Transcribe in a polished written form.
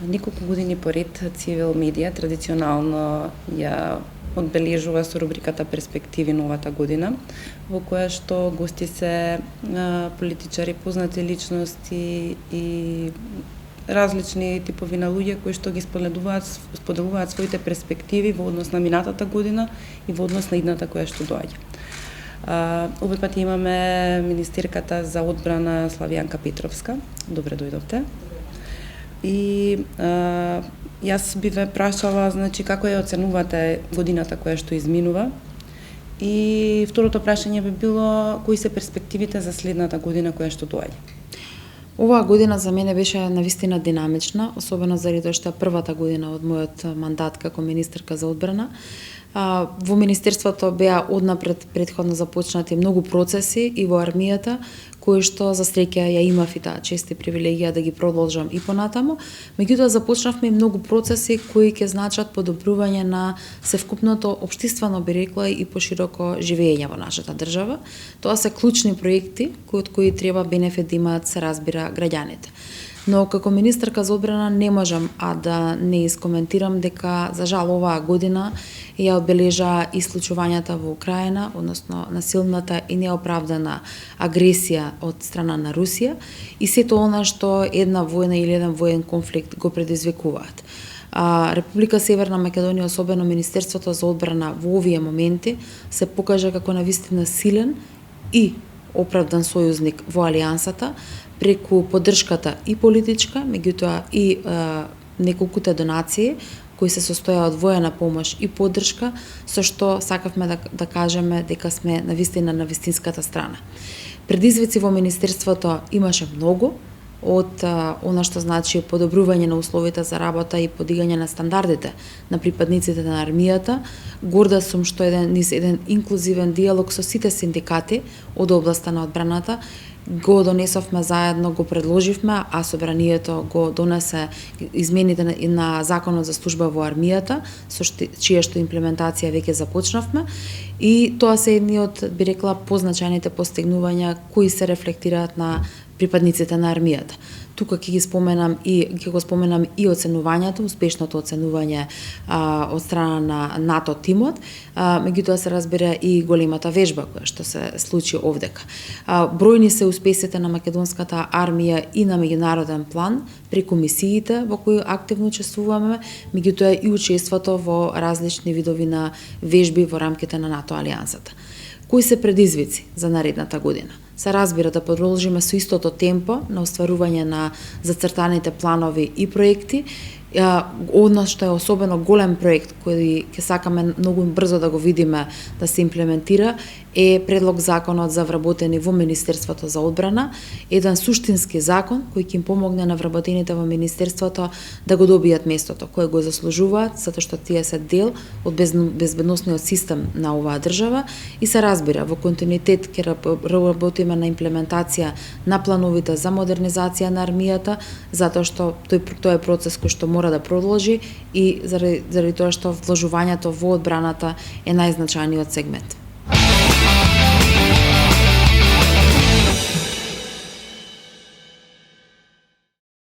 Неколку години поред Цивил медија традиционално ја одбележува со рубриката Перспективи новата година, во која што гости се политичари, познати личности и различни типови на луѓе кои што ги споделуваат своите перспективи во однос на минатата година и во однос на идната која што доаѓа. Овој пат имаме министерката за одбрана Славјанка Петровска. Добре дојдовте. И јас би ве прашала, значи, како ја оценувате годината која што изминува? И второто прашање би било, кои се перспективите за следната година која што доаѓа? Оваа година за мене беше навистина динамична, особено заради тоа што е првата година од мојот мандат како министерка за одбрана. Во Министерството беа однапред претходно започнати многу процеси и во армијата, кои што за среќа ја имав и таа чест и привилегија да ги продолжам и понатаму. Меѓутоа започнавме многу процеси кои ќе значат подобрување на севкупното општествено, би рекла, и пошироко живење во нашата држава. Тоа се клучни проекти од кои треба бенефит да имаат, се разбира, граѓаните. Но како министерка за одбрана не можам да не искоментирам дека за жал оваа година ја одбележа и случувањата во Украина, односно насилната и неоправдана агресија од страна на Русија и сето она што една војна или еден воен конфликт го предизвикуваат. Република Северна Македонија, особено Министерството за одбрана во овие моменти се покажа како навистина силен и оправдан сојузник во алијансата, преку поддршката и политичка, меѓутоа и неколкуте донации кои се состојаа од воена помош и поддршка, со што сакавме да кажеме дека сме навистина на вистинската страна. Предизвици во Министерството имаше многу, од она што значи подобрување на условите за работа и подигање на стандардите на припадниците на армијата. Горда сум што низ еден инклузивен диалог со сите синдикати од областа на одбраната го донесовме заедно, го предложивме, а собранието го донесе измените на Законот за служба во армијата, со чија што имплементација веќе започнавме, и тоа се едни од, би рекла, позначајните постигнувања кои се рефлектираат на припадниците на армијата. Тука ќе го споменам и оценувањето, успешното оценување од страна на НАТО тимот, меѓутоа се разбира и големата вежба која што се случи овдека. Бројни се успесите на македонската армија и на меѓународен план преку мисиите во кои активно учествуваме, меѓутоа и учеството во различни видови на вежби во рамките на НАТО алијансата. Кои се предизвици за наредната година? Се разбира да продолжиме со истото темпо на остварување на зацртаните планови и проекти. Одно што е особено голем проект кој ќе сакаме многу брзо да го видиме да се имплементира е предлог законот за вработени во Министерството за одбрана, еден суштински закон кој ќе им помогне на вработените во Министерството да го добијат местото кое го заслужуваат, затоа што тие се дел од безбедносниот систем на оваа држава и се разбира во континуитет ќе работиме на имплементација на плановите за модернизација на армијата, затоа што тој е процес кој што мора да продолжи и заради тоа што вложувањето во одбраната е најзначајниот сегмент.